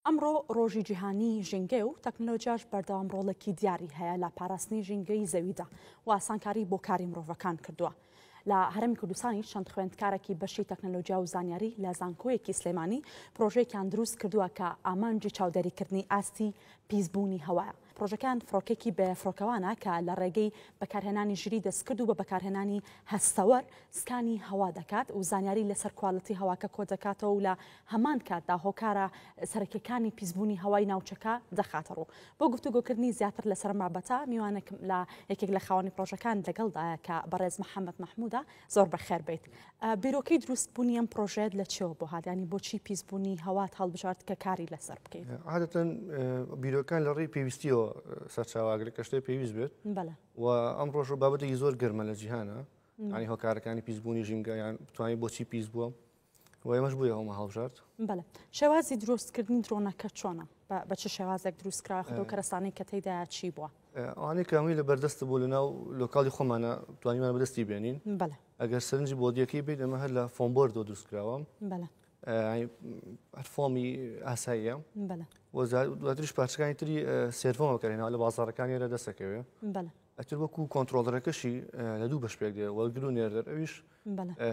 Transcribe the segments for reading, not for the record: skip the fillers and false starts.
ئەمڕۆ ڕۆژی جیهانی ژینگە و تەکنۆلۆژیاش بەردەوام ڕۆڵێکی دیاری هەیە لە پاراستنی ژینگەی زەویدا و ئاسانکاری بۆ کاری مرۆڤەکان کردووە. لە هەرێمی کوردستانی چەند خوێندکارێکی بەشی تەکنۆلۆژیا و زانیاری لە زانکۆیەکی سلێمانی پرۆژەیەکیان دروست کردووە کە ئامانجی چاودێریکردنی ئاستی پیسبوونی هەوایە. پرۆژەکان فڕۆکێکی بە فڕۆکەوانە کە لە ڕێگەی بەکارهێنانی ژری دەستکرد و بە بەکارهێنانی هەستەوەر سکانی هەوا دەکات و زانیاری لەسەر کوالڵتی هەواکە کۆ دەکاتەوە و لە هەمان کاتدا هۆکارە سەرەکیەکانی پیسبوونی هەوای ناوچەکە دەخاتە ڕوو. بۆ گفتوگۆکردنی زیاتر لەسەر مابەتە میوانێک لە یەکێک لە خاوەنی پرۆژەکان لەگەڵدایە کە بەڕێز محەممەد مەحموودە زۆر بەخێر بێت. بیرۆکەی دروستبوونی ئەم پرۆژێت لە چێوە بۆ هادیانی بۆچی پیسبوونی هەوات هەڵبژارد کە کاری لەسەر بکەیت؟ عادەتەن بیرۆکان لە ڕێی پێویستیەوە سەرچاواگرێت کە شتێک پێویست بێت و ئەم ڕۆژە بابەتێکی زۆر گەرمە لە جیهانە، ینی هۆکارەکانی پیسبوونی ژینگە یان بتوانین بۆچی پیس بووە و ئێمەش بووە ئەومە هەڵبژارد. بەڵێ شێوازی دروستکردنی درۆنەکە چۆنە؟ بە چه شێوازێک دروستکرا خۆ کەرەستانەی کە تێیدا چی بووە؟ ئەوانەی کامی لە بەردەستە بۆ لەناو لۆکاڵی خۆمانە توانیمان بەدەستی بێنین. بەڵێ ئەگەر سەرنجی بۆدیەکەی بێت ئەمە هەر لە فۆمبۆردەوە دروستکراوە. بەڵێ فۆمی ئاساییە. بەڵێ دواتریش پارچەکانی تری سێرفۆمە بەکارهێناوە لە بازاڕەکانی ئێرە دەستەکەوێ. بەڵێ ئەتر وەکو کۆنتڕۆلەرەکەشی لە دوو بەش پێک دێ وەرگر و نێردەر ئەویش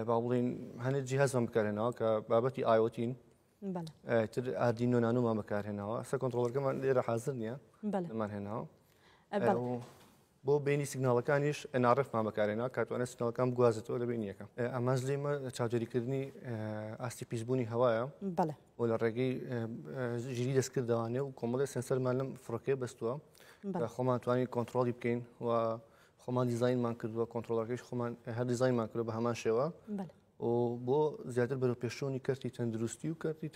با بڵین هەنێک جیهازمان بەکارهێناوە کە بابەتی ئایۆتین تر ئاردینۆ نانۆمان بەکارهێناوە. ئەستا کۆنتڕۆلەرەکەمان لێرە حازر نییە لەمان هێناوە بۆ بینی سیگناڵەکانیش NRFمان بەکارهێناوە کاتوانە سیگناڵەکان بگوازێتەوە لە بینیەکە. ئەماز لێمە چاودێریکردنی ئاستی پیسبوونی هەوایە و لە ڕێگەی ژیری دەستکردەوانێ و کۆمەڵی سنسەرمان لەم فڕۆکەیە بەستووە خۆمان توانین کۆنتڕۆلی بکەین و خۆمان دیزاینمان کردووە کۆنتڕۆلەکەیش خۆمان هەر دیزاینمان کردو بە هەمان شێوە و بۆ زیاتر بەرەو پێشچوونی کەرتی تەندروستی و کەرتی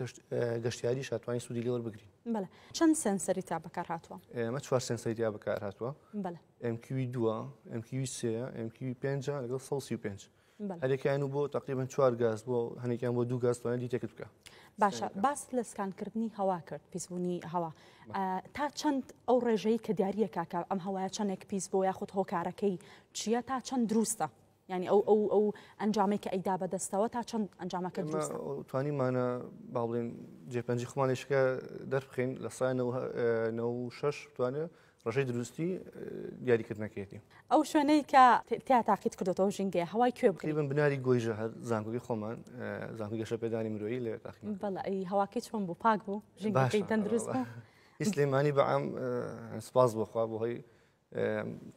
گەشتیاریش هاتوانین سوودی لێوە بگرین. بەڵێ چەند سنسەری تا بەکار هاتووە؟ ئێمە 4 سنسەری تا بەکار هاتووە. MQ2 MQ3 MQ5 لەگەڵ 135 هەرێکیان و بۆ تقریبا 4 گاز بۆ هەنێکیان بۆ 2 گاز توانێت دیتێکت بکە. باشە باس لە سکانکردنی هەوا کرد پیسبوونی هەوا تا چەند ئەو ڕێژەی کە دیارە کاکە ئەم هەوایە چەندێک پیس بۆ یاخود هۆکارەکەی چییە تا چەند دروستە؟ ینی ئەو ئەنجامێک کە ئەیدا بەدەستەوە تا چەند ئەنجامەکە دروستە؟ توانیمانە با بڵێن جێپەنجی خۆمانێشکە دەربخین لە سای 96 توانێت ڕژەی دروستی دیاریکردنەکەیەتی. ئەو شوێنەی کە تیا تاقیت کردێتەوە ژینگەیە هەوای کوێ بکەین؟ بن بناری گۆیژە هەر زانکۆی خۆمان زانکۆی گەشە پێدانی مرۆیی لێ تاقیم. بەڵێ ئەی هەواکەی چۆن بوو پاک بوو ژینگەکەی تەندروست بوو؟ سلێمانی بەعام سپاس بۆخوا بۆ هۆی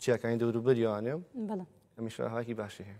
چیاکانی دەوروبەریەوانێ بەڵێ هەمیشە هاکی باشی هەیە.